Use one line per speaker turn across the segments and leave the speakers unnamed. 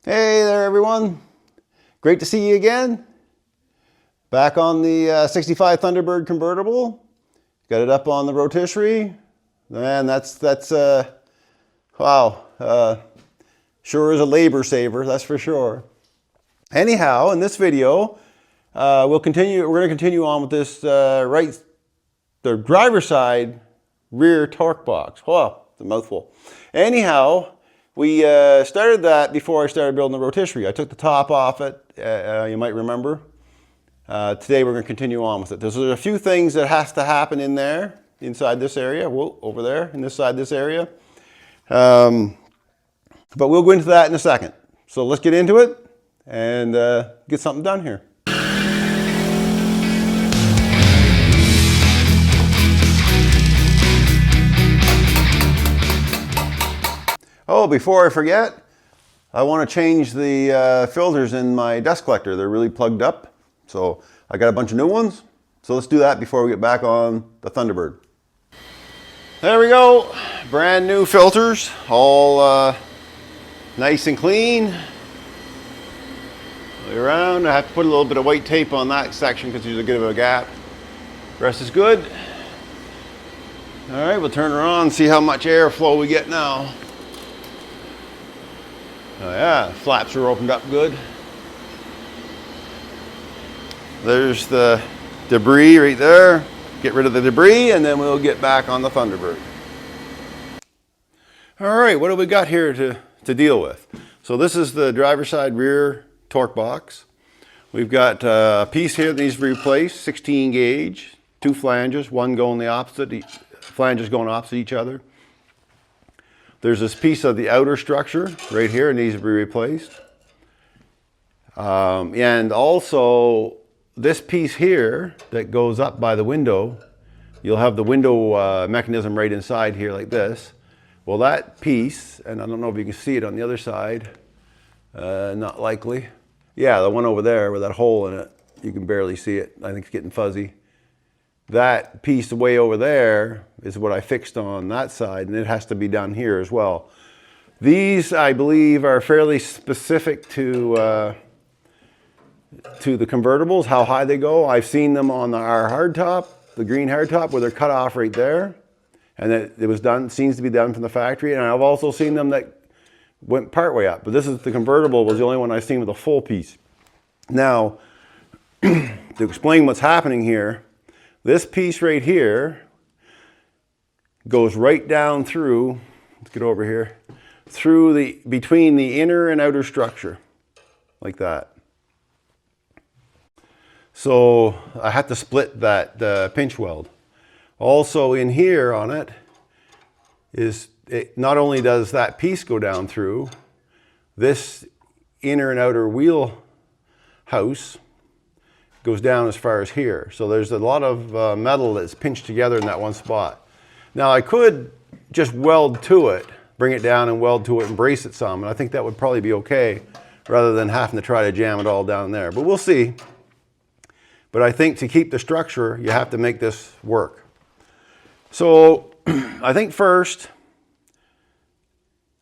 Hey there everyone, great to see you again. Back on the 65 Thunderbird convertible. Got it up on the rotisserie. Man, that's wow, sure is a labor saver, that's for sure. Anyhow, in this video, we're going to continue on with this the driver's side rear torque box. Oh, it's a mouthful. Anyhow, we started that before I started building the rotisserie. I took the top off it, you might remember. Today we're going to continue on with it. There's a few things that has to happen in there, inside this area. Whoa, over there, inside this area. But we'll go into that in a second. So let's get into it and get something done here. Oh, before I forget, I want to change the filters in my dust collector. They're really plugged up. So I got a bunch of new ones. So let's do that before we get back on the Thunderbird. There we go. Brand new filters, all nice and clean. Way around. I have to put a little bit of white tape on that section because there's a bit of a gap. The rest is good. All right, we'll turn her on, see how much airflow we get now. Oh yeah, flaps are opened up good. There's the debris right there. Get rid of the debris and then we'll get back on the Thunderbird. All right, what do we got here to deal with? So this is the driver's side rear torque box. We've got a piece here that needs to be replaced, 16 gauge, two flanges, one going the opposite, flanges going opposite each other. There's this piece of the outer structure right here, it needs to be replaced. And also this piece here that goes up by the window, you'll have the window mechanism right inside here like this. Well, that piece, and I don't know if you can see it on the other side, not likely. Yeah, the one over there with that hole in it, you can barely see it. I think it's getting fuzzy. That piece way over there is what I fixed on that side, and it has to be done here as well. These, I believe, are fairly specific to the convertibles, how high they go. I've seen them on our hardtop, the green hardtop, where they're cut off right there. And it was done, seems to be done from the factory. And I've also seen them that went part way up. But this is the convertible, was the only one I've seen with a full piece. Now, to explain what's happening here, this piece right here goes right down through, let's get over here, through between the inner and outer structure, like that. So I had to split that pinch weld. Also in here on it is, not only does that piece go down through, this inner and outer wheel house goes down as far as here. So there's a lot of metal that's pinched together in that one spot. Now I could just weld to it, bring it down and weld to it and brace it some, and I think that would probably be okay rather than having to try to jam it all down there. But we'll see. But I think to keep the structure, you have to make this work. So I think first,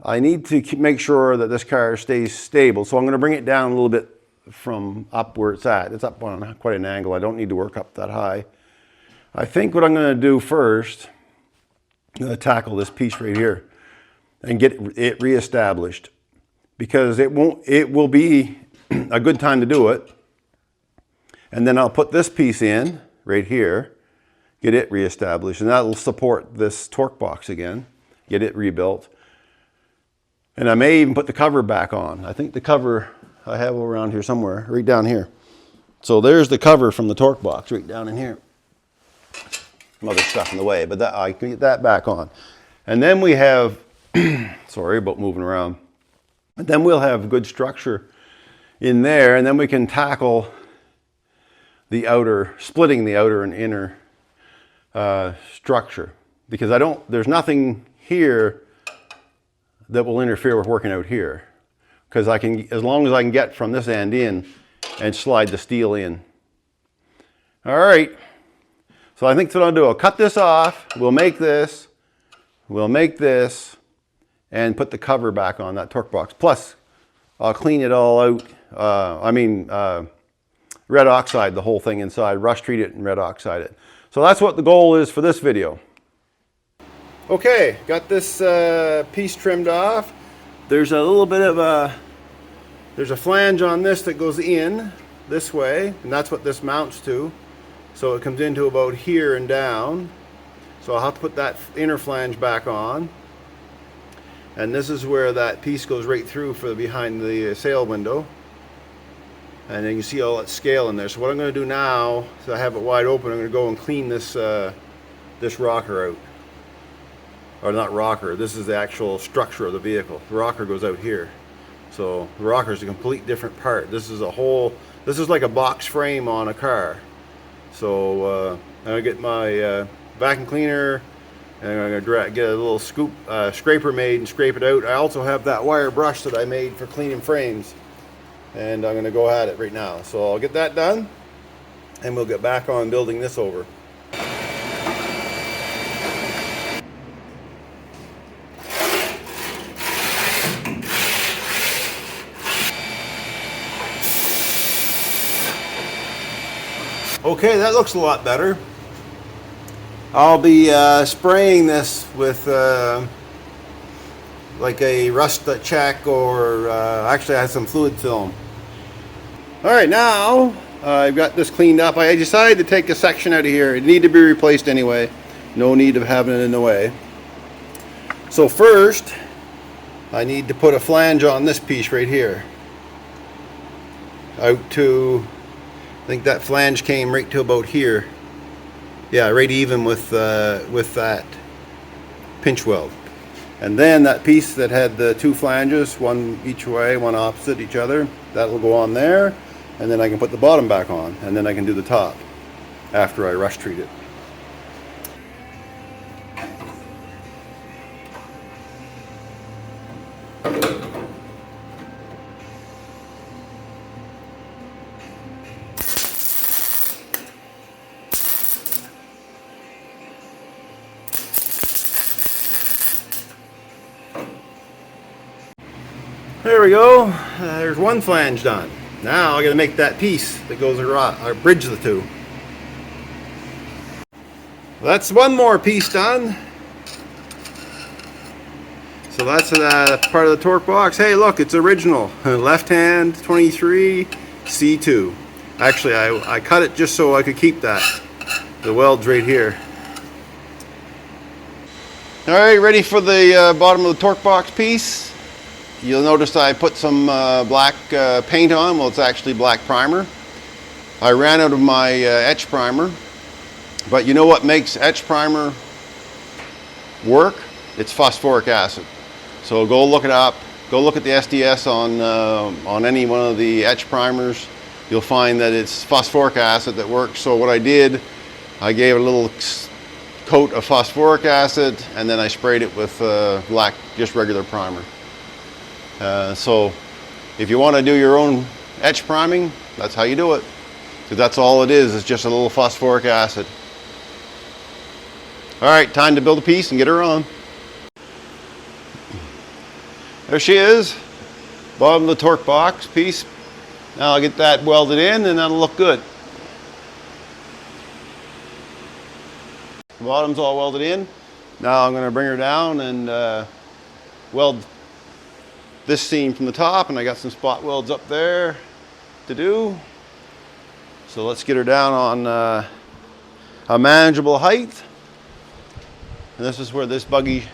I need to make sure that this car stays stable. So I'm going to bring it down a little bit from up where it's at. It's up on quite an angle. I don't need to work up that high. I think what I'm going to do first, I'm going to tackle this piece right here and get it reestablished, because it will be a good time to do it. And then I'll put this piece in right here, get it reestablished, and that'll support this torque box again, get it rebuilt. And I may even put the cover back on. I think the cover I have around here somewhere, right down here. So there's the cover from the torque box right down in here. Some other stuff in the way, but I can get that back on. And then we have, sorry about moving around. And then we'll have good structure in there, and then we can tackle the outer, splitting the outer and inner structure. Because there's nothing here that will interfere with working out here. Because I can, as long as I can get from this end in and slide the steel in. All right, so I think that's what I'll do. I'll cut this off, we'll make this, and put the cover back on that torque box. Plus, I'll clean it all out. Red oxide the whole thing inside, rust treat it and red oxide it. So that's what the goal is for this video. Okay, got this piece trimmed off. There's a little bit of there's a flange on this that goes in this way, and that's what this mounts to. So it comes into about here and down. So I'll have to put that inner flange back on. And this is where that piece goes right through for behind the sail window. And then you can see all that scale in there. So what I'm going to do now, so I have it wide open, I'm going to go and clean this this rocker out. Or not rocker, this is the actual structure of the vehicle. The rocker goes out here. So the rocker is a complete different part. This is like a box frame on a car. So I'm going to get my vacuum cleaner, and I'm going to get a little scraper made and scrape it out. I also have that wire brush that I made for cleaning frames, and I'm going to go at it right now. So I'll get that done, and we'll get back on building this over. Okay, that looks a lot better. I'll be spraying this with like a rust check, or actually I have some fluid film. Alright, now I've got this cleaned up. I decided to take a section out of here. It needed to be replaced anyway. No need of having it in the way. So first, I need to put a flange on this piece right here. Out to, I think that flange came right to about here. Yeah, right even with that pinch weld. And then that piece that had the two flanges, one each way, one opposite each other, that will go on there, and then I can put the bottom back on, and then I can do the top after I rust treat it. There we go. There's one flange done. Now I got to make that piece that goes across, or bridge the two. That's one more piece done. So that's part of the torque box. Hey, look, it's original. Left hand 23 C2. Actually, I cut it just so I could keep that. The weld's right here. All right, ready for the bottom of the torque box piece. You'll notice I put some black paint on. Well, it's actually black primer. I ran out of my etch primer, but you know what makes etch primer work? It's phosphoric acid. So go look it up. Go look at the SDS on any one of the etch primers. You'll find that it's phosphoric acid that works. So what I did, I gave a little coat of phosphoric acid, and then I sprayed it with black, just regular primer. So if you want to do your own etch priming, that's how you do it. Because that's all it is just a little phosphoric acid. Alright, time to build a piece and get her on. There she is. Bottom of the torque box piece. Now I'll get that welded in and that'll look good. The bottom's all welded in. Now I'm going to bring her down and weld this seam from the top, and I got some spot welds up there to do. So let's get her down on a manageable height. And this is where this buggy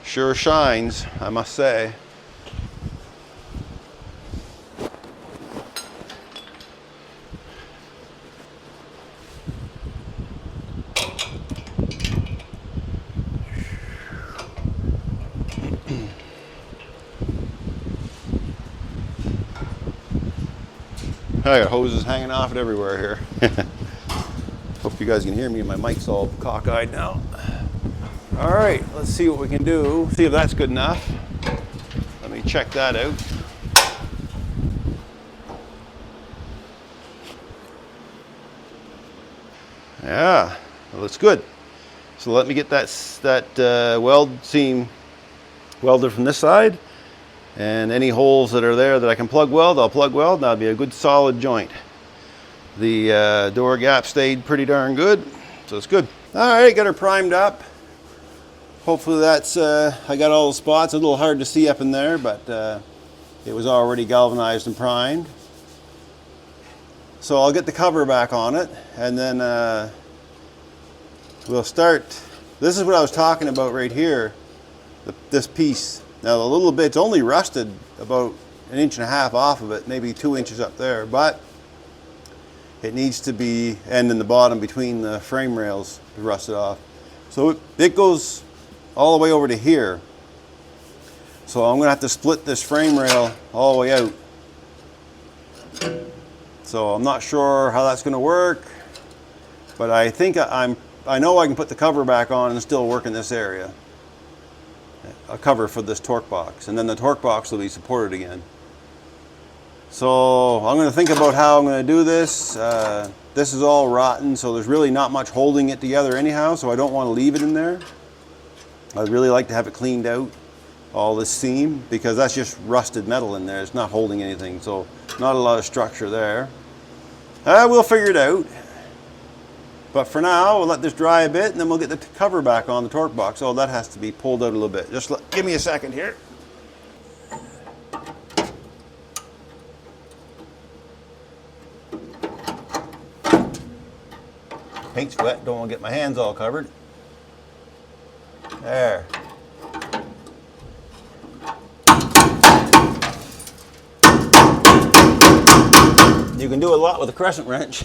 sure shines, I must say. I got hoses hanging off it everywhere here. Hope you guys can hear me. My mic's all cockeyed now. All right, let's see what we can do. See if that's good enough. Let me check that out. Yeah, well, that's good. So let me get that weld seam welded from this side, And any holes that are there that I can plug weld, I'll plug weld, and that'll be a good solid joint. The door gap stayed pretty darn good, so it's good. All right, got her primed up. Hopefully that's, I got all the spots. A little hard to see up in there, but it was already galvanized and primed. So I'll get the cover back on it, and then we'll start. This is what I was talking about right here, this piece. Now a little bit, it's only rusted about 1.5 inches off of it, maybe 2 inches up there, but it needs to be, and in the bottom between the frame rails, rusted off. So it goes all the way over to here. So I'm gonna have to split this frame rail all the way out. So I'm not sure how that's gonna work, but I think I know I can put the cover back on and still work in this area. A cover for this torque box, and then the torque box will be supported again. So I'm going to think about how I'm going to do this. This is all rotten, so there's really not much holding it together anyhow, so I don't want to leave it in there. I'd really like to have it cleaned out, all this seam, because that's just rusted metal in there. It's not holding anything, so not a lot of structure there. We'll figure it out. But for now, we'll let this dry a bit, and then we'll get the cover back on the torque box. Oh, that has to be pulled out a little bit. Just give me a second here. Paint's wet, don't want to get my hands all covered. There. You can do a lot with a crescent wrench.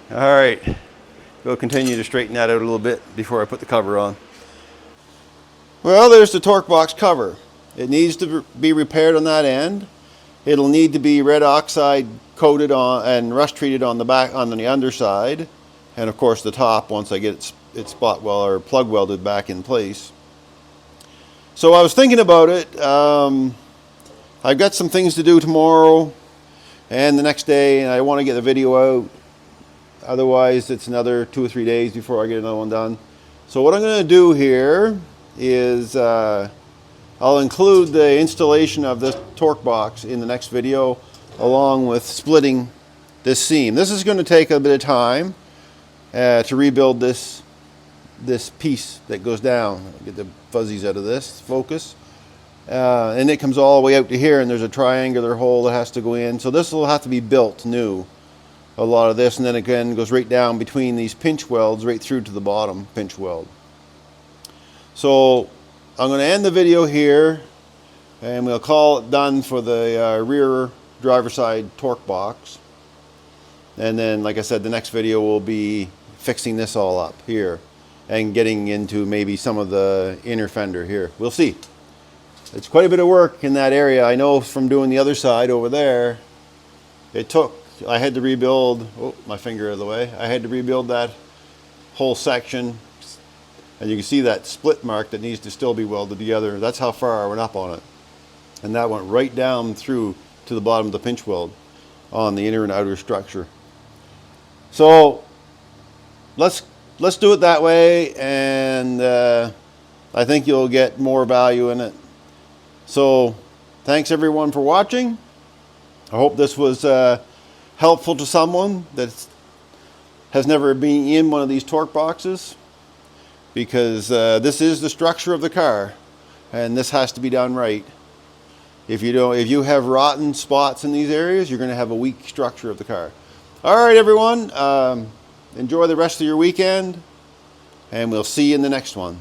All right, we'll continue to straighten that out a little bit before I put the cover on. Well, there's the torque box cover. It needs to be repaired on that end. It'll need to be red oxide coated on and rust treated on the back, on the underside, and of course the top once I get it spot weld or plug welded back in place. So I was thinking about it. I've got some things to do tomorrow and the next day, and I want to get the video out. Otherwise, it's another 2 or 3 days before I get another one done. So what I'm going to do here is I'll include the installation of this torque box in the next video, along with splitting this seam. This is going to take a bit of time to rebuild this piece that goes down. I'll get the fuzzies out of this, focus. And it comes all the way out to here, and there's a triangular hole that has to go in. So this will have to be built new. A lot of this, and then again goes right down between these pinch welds right through to the bottom pinch weld. So I'm going to end the video here, and we'll call it done for the rear driver side torque box. And then, like I said, the next video will be fixing this all up here and getting into maybe some of the inner fender here. We'll see. It's quite a bit of work in that area. I know from doing the other side over there, I had to rebuild, oh, my finger out of the way. I had to rebuild that whole section. And you can see that split mark that needs to still be welded together. That's how far I went up on it. And that went right down through to the bottom of the pinch weld on the inner and outer structure. So let's do it that way, and I think you'll get more value in it. So thanks everyone for watching. I hope this was helpful to someone that has never been in one of these torque boxes, because this is the structure of the car, and this has to be done right. If you have rotten spots in these areas, you're going to have a weak structure of the car. All right, everyone, enjoy the rest of your weekend, and we'll see you in the next one.